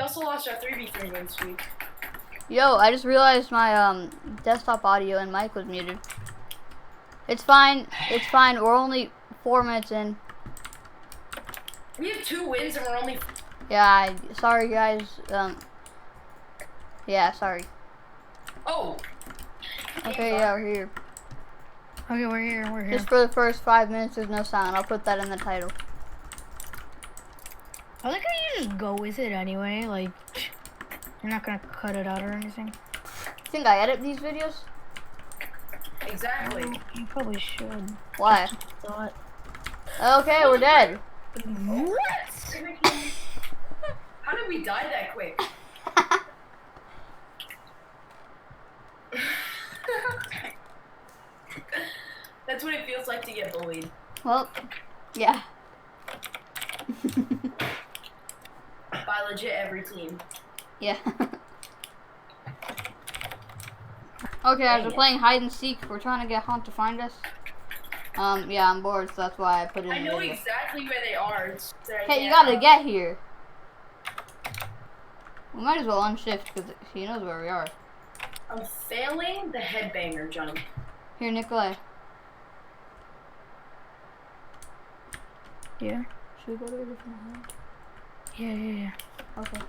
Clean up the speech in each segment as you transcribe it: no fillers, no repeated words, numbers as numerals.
also lost our 3v3 win streak. Yo, I just realized my desktop audio and mic was muted. It's fine. It's fine. We're only 4 minutes in. We have 2 wins and we're only. Yeah. Sorry, guys. Yeah. Sorry. Oh. Okay. Yeah, we're here. Okay, we're here. We're here. Just for the first 5 minutes, there's no sound. I'll put that in the title. I like how you just go with it anyway. Like, you're not gonna cut it out or anything. You think I edit these videos? Exactly. You probably should. Why? Thought. Okay, we're dead. What? How did we die that quick? That's what it feels like to get bullied. Well, yeah. By legit every team. Yeah. Okay, guys, we're playing hide and seek. We're trying to get Hunt to find us. Yeah, I'm bored, so that's why I put it in. I know exactly where they are. Okay, you gotta get here. We might as well unshift because he knows where we are. I'm failing the headbanger jump. Here, Nikolai. Yeah. Should we go to a different home? Yeah. Okay.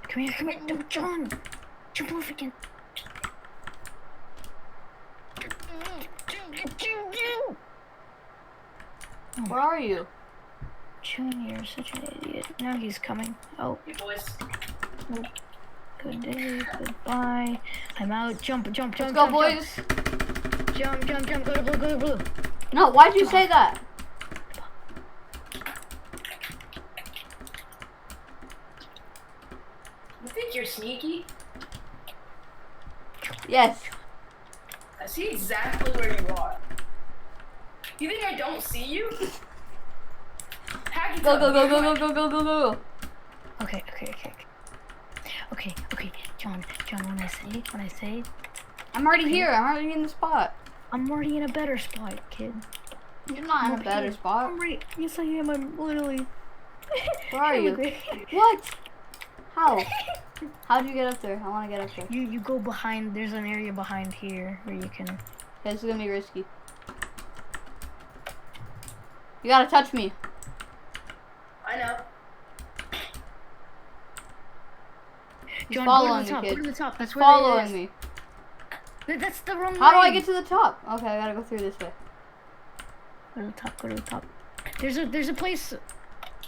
Come here. No, John. Jump off again. Where are you? John, you're such an idiot. Now he's coming. Oh. Hey, boys. Good day. Goodbye. I'm out. Jump. Let's go, boys. Jump. Go to blue. No, why'd you say that? You think you're sneaky? Yes. I see exactly where you are. You think I don't see you? Hackytub, Go. Okay. John, when I say I'm already here. I'm already in the spot. I'm already in a better spot, kid. You're not in a better spot. I'm right. Yes, I am. I'm literally. Where are you? What? How? How'd you get up there? I want to get up there. You go behind. There's an area behind here where you can. Okay, this is gonna be risky. You gotta touch me. I know. John, following go me, kid. to the top. That's He's where following me. That's the wrong way. How do I get to the top? Okay, I gotta go through this way. Go to the top. There's a place.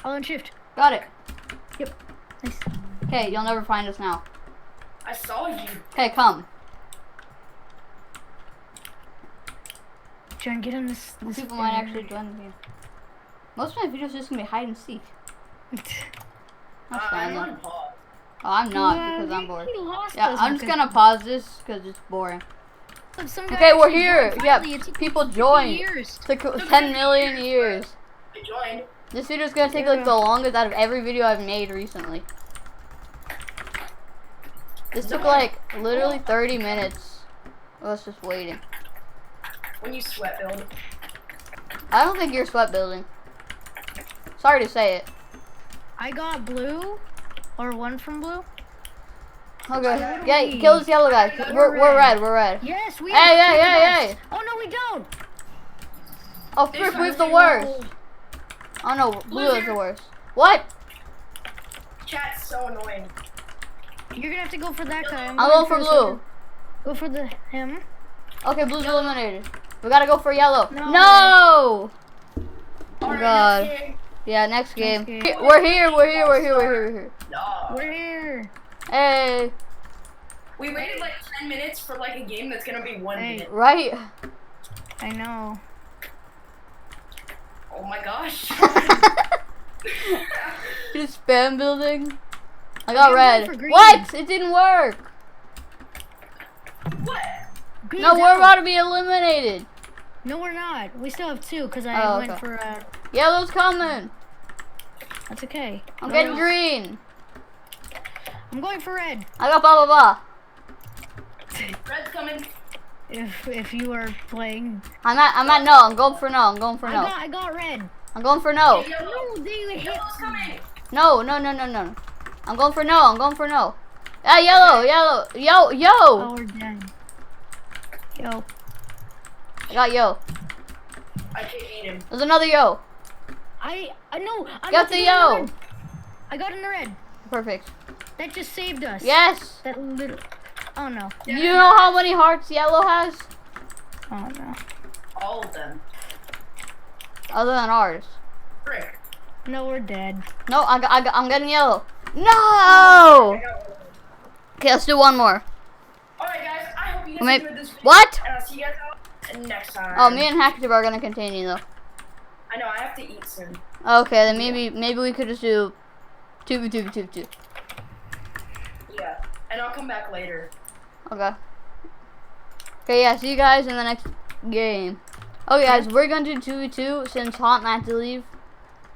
I'll unshift. Got it. Yep. Nice. Okay, you'll never find us now. I saw you. Okay, come. John, get in this. People might actually join me. Most of my videos are just gonna be hide and seek. That's fine. I'm Then. on pause. Oh, I'm not because I'm bored. He lost Yeah, us I'm just because- gonna pause this because it's boring. Some guy Okay, we're actually here. joined Yeah, finally. It took people 50 joined. years. It took 10 million years. I joined. This video's gonna take like the longest out of every video I've made recently. This took like literally 30 minutes of us just waiting. When you sweat build. I don't think you're sweat building. Sorry to say it. I got blue, or one from blue. Okay, yeah, kill this yellow guy. We're red. Yes, we. Hey! Oh no, we don't. Oh, frick, we're the worst. Oh no, blue is the worst. What? Chat's so annoying. You're gonna have to go for that guy. I'm going for blue. Go for him. Okay, blue's eliminated. We gotta go for yellow. No. No! Oh Alright, god. next game. Yeah, next game. game. We're here. No. We're here. Hey, We waited like 10 minutes for like a game that's gonna be 1 Hey. minute. right? I know. Oh my gosh. Just spam building. I got I'm red. going for green. What? It didn't work. What? Green's No, we're out. about to be eliminated. No, we're not. We still have 2 because I Oh, went okay. for. Yellow's coming. That's okay. I'm getting green. I'm going for red. I got blah blah blah. Red's coming. If you are playing. I'm at no. I'm going for no. I got red. I'm going for no. Hey, yellow. No, they hit Yellow's coming. No. I'm going for no. Yeah, yellow. Yo. Oh, we're dead. Yo. I got yo. I can't eat him. There's another yo. I know. I'm Got about to the get in yo. red. I got in the red. Perfect. That just saved us. Yes. That little. Oh no. You know how many hearts yellow has? Oh no. All of them. Other than ours. Frick. No, we're dead. No, I'm getting yellow. No. I got one. Okay, let's do one more. Alright, guys. I hope you guys Wait, enjoyed this video. what? And I'll see you guys out next time. Oh, me and hackytub are gonna continue though. I know. I have to eat soon. Okay, then maybe we could just do 2v2v2v2. Yeah. And I'll come back later. Okay. Okay, yeah, see you guys in the next game. Okay, guys, we're gonna do 2v2 since Haunt had to leave.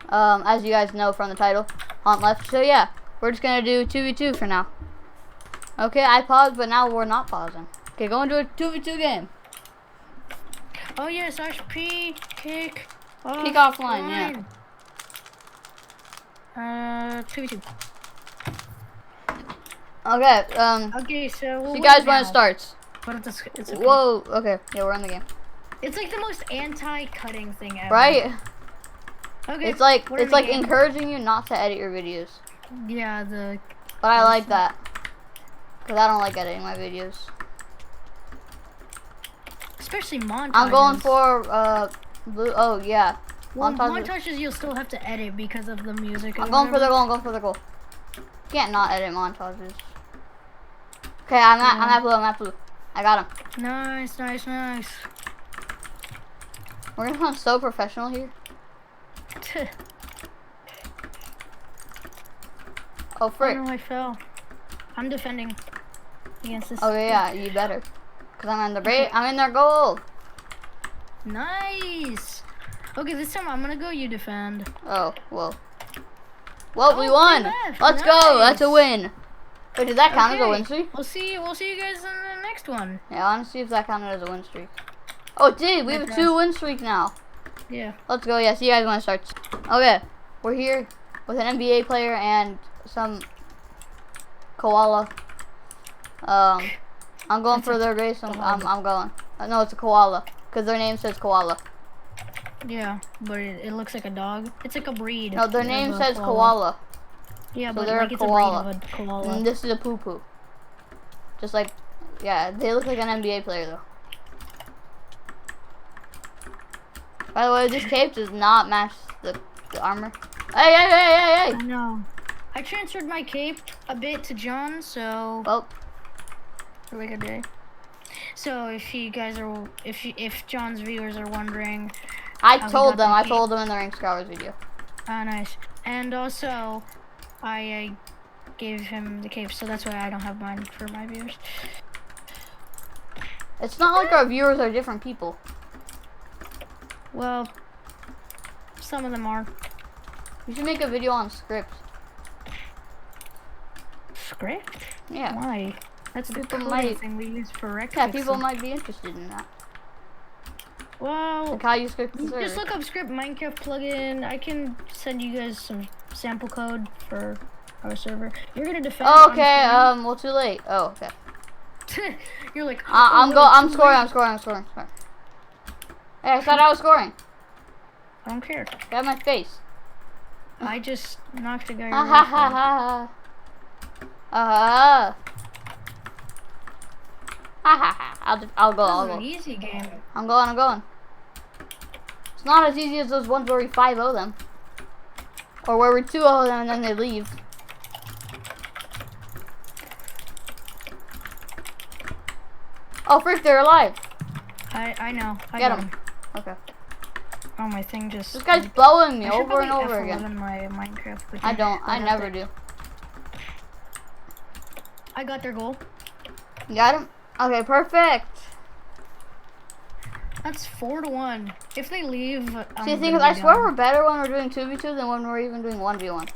As you guys know from the title, Haunt left. So yeah, we're just gonna do 2v2 for now. Okay, I paused, but now we're not pausing. Okay, go into a 2v2 game. Oh yes, RP kick. Kick offline, yeah. 2v2. Okay, Okay, so we'll so you guys win when it now. starts. But it's okay. Whoa, okay, yeah, we're in the game. It's like the most anti-cutting thing ever. Right? Okay. It's like we're in it's the like game. encouraging you not to edit your videos. Yeah, the. But I like that. Because I don't like editing my videos. Especially montages. I'm going for blue. Oh yeah. Well, Montages. montages you'll still have to edit because of the music. I'm going for the goal. I'm going for the goal. Can't not edit montages. Okay, I'm at blue. I got him. Nice. We're gonna sound so professional here. Oh Oh frick. no, I fell. I'm defending against this. Okay, yeah, you better. Cause I'm in their goal. Nice. Okay, this time I'm gonna go. You defend. Oh, whoa. Well, we Oh, won. they left. Let's go. That's a Nice. win. Wait, did that count as a Okay. win streak? We'll see you guys in the next one. Yeah, I want to see if that counted as a win streak. Oh, it did. We have a It 2 does. win streak now. Yeah. Let's go. Yeah, see you guys when it starts. Okay, we're here with an NBA player and some koala. I'm going for their race. I'm going. No, it's a koala because their name says koala. Yeah, but it looks like a dog. It's like a breed. No, their of name a says koala. Yeah, so but they're like a it's koala. a breed of a koala. And this is a poo poo. Just like, yeah, they look like an NBA player though. By the way, this cape does not match the armor. Hey! I know. I transferred my cape a bit to John, so Well, for like a day. So if you guys are, if John's viewers are wondering, I we told got them. the I cape. told them in the Ring Scholars video. nice. And also, I gave him the cape, so that's why I don't have mine for my viewers. It's not like our viewers are different people. Well, some of them are. You should make a video on script. Script? Yeah. Why? That's the People coding might- thing we use for rec. Yeah, people fixing. might be interested in that. Well, Like how you script the server. just look up script Minecraft plugin. I can send you guys some sample code for our server. You're gonna defend. Oh, okay. Well, too late. Oh, okay. You're like. I'm too scoring. late." I'm scoring. Hey, I said I was scoring. I don't care. Got my face. I just knocked a guy. Ha away ha from- ha ha. Ha ha ha. I'll go. I'll This is an go. easy game. I'm going. It's not as easy as those ones where we 5-0 them. Or where we 2-0 them and then they leave. Oh, frick, they're alive. I know. I Get got him. Okay. Oh, my thing just. This guy's blowing me I should over and probably over F11 again. my Minecraft. but I don't. I have never to- do. I got their goal. You got him? Okay, perfect. That's 4-1. If they leave, See, the thing is, I swear we're better when we're doing 2v2 than when we're even doing 1v1.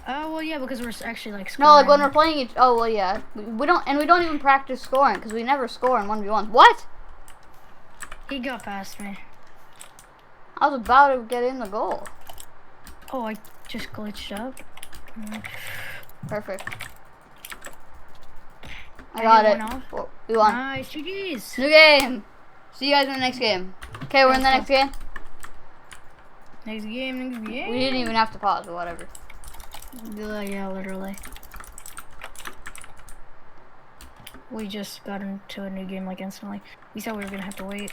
Well, yeah, because we're actually like. No, like when scoring. we're playing each. Oh well, yeah. We don't, and we don't even practice scoring because we never score in 1v1. What? He got past me. I was about to get in the goal. Oh, I just glitched up. Perfect. I got it. Well, we won. Nice, GG's. New game. See you guys in the next game. Okay, we're in the next game. Next game. We didn't even have to pause or whatever. Yeah, literally. We just got into a new game like instantly. We thought we were gonna have to wait.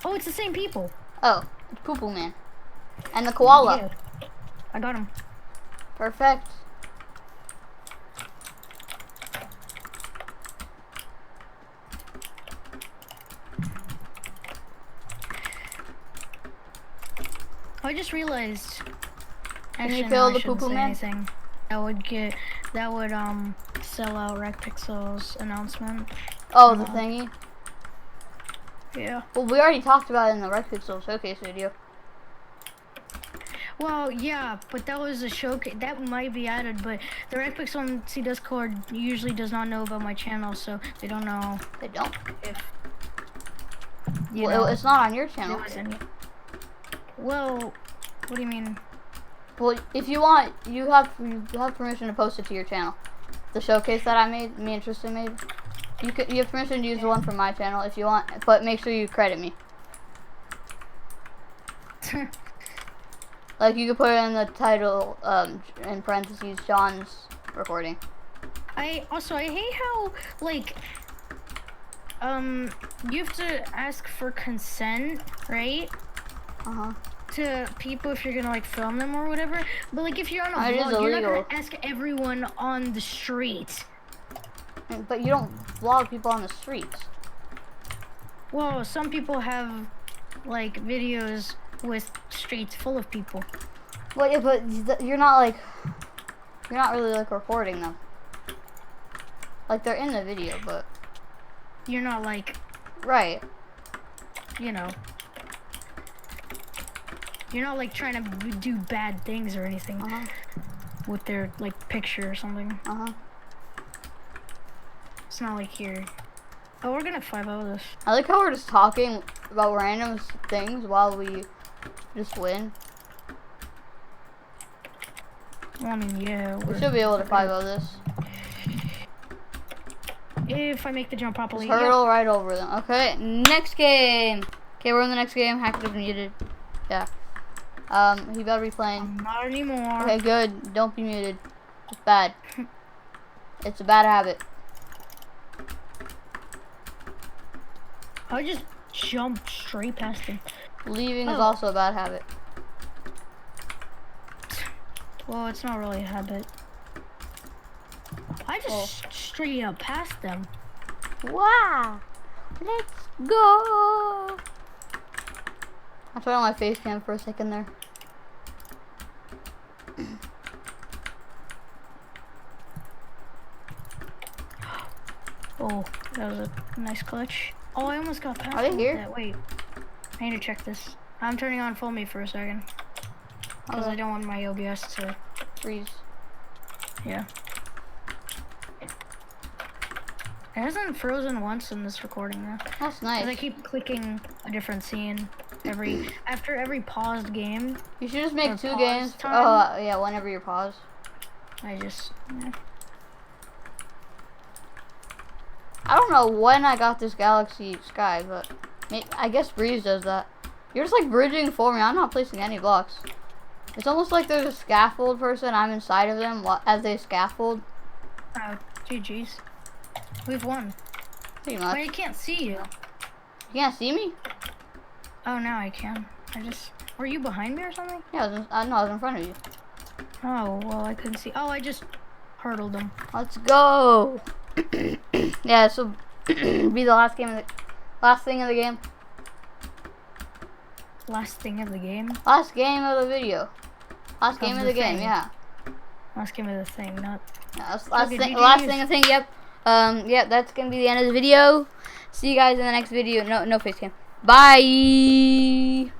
Oh, it's the same people. Oh, it's Poo Poo Man. And the koala. Yeah. I got him. Perfect. I just realized. Can you Actually, kill no, the I shouldn't Poo Poo say Man? anything. That would sell out Recpixel's announcement. Oh, the thingy. Yeah. Well, we already talked about it in the Recpixel showcase video. Well, yeah, but that was a showcase. That might be added, but the Recpixel MC Discord usually does not know about my channel, so they don't know They don't. if. Well, it's not on your channel. Well, what do you mean? Well, if you want, you have permission to post it to your channel. The showcase that I made, me and Tristan made. You have permission to use the one from my channel if you want, but make sure you credit me. Like you could put it in the title, in parentheses, John's recording. I hate how like you have to ask for consent, right? To people if you're gonna like film them or whatever. But like if you're on a vlog, you're not gonna ask everyone on the street. But you don't vlog people on the streets. Well, some people have like videos with streets full of people. Well, yeah, but you're not really like recording them. Like they're in the video, but you're not like, right. You know, you're not like trying to do bad things or anything with their like picture or something. It's not like here. Oh, we're gonna 5-0 this. I like how we're just talking about random things while we just win. Well, I mean, yeah. We should be able to 5-0 this. If I make the jump properly. Just hurdle right over them. Okay, next game. Okay, we're in the next game. Hackytub muted. Yeah. He better be playing. Not anymore. Okay, good. Don't be muted. It's bad. It's a bad habit. I just jumped straight past him. Leaving is also a bad habit. Well, it's not really a habit. I just straight up passed them. Wow. Let's go. I turned on my face cam for a second there. Oh, that was a nice clutch. Oh, I almost got past Are they them here? with that. Wait, I need to check this. I'm turning on full me for a second. Because I don't want my OBS to freeze. Yeah. It hasn't frozen once in this recording though. That's nice. 'Cause I keep clicking a different scene after every paused game. You should just make 2 games. time. Oh, yeah, whenever you're paused. I just I don't know when I got this Galaxy Sky, but I guess Breeze does that. You're just like bridging for me. I'm not placing any blocks. It's almost like there's a scaffold person. I'm inside of them as they scaffold. Oh, GG's. We've won. Pretty much. Wait, I can't see you. You can't see me? Oh, now I can. Were you behind me or something? Yeah, I was in front of you. Oh, well, I couldn't see. Oh, I just hurdled them. Let's go. Yeah, this will be the last thing of the game. Last thing of the game? Last game of the video. Last game of the game, yeah. Last game of the thing, not... Yeah, last thing of the thing, yep. Yep, that's gonna be the end of the video. See you guys in the next video. No face cam. Bye.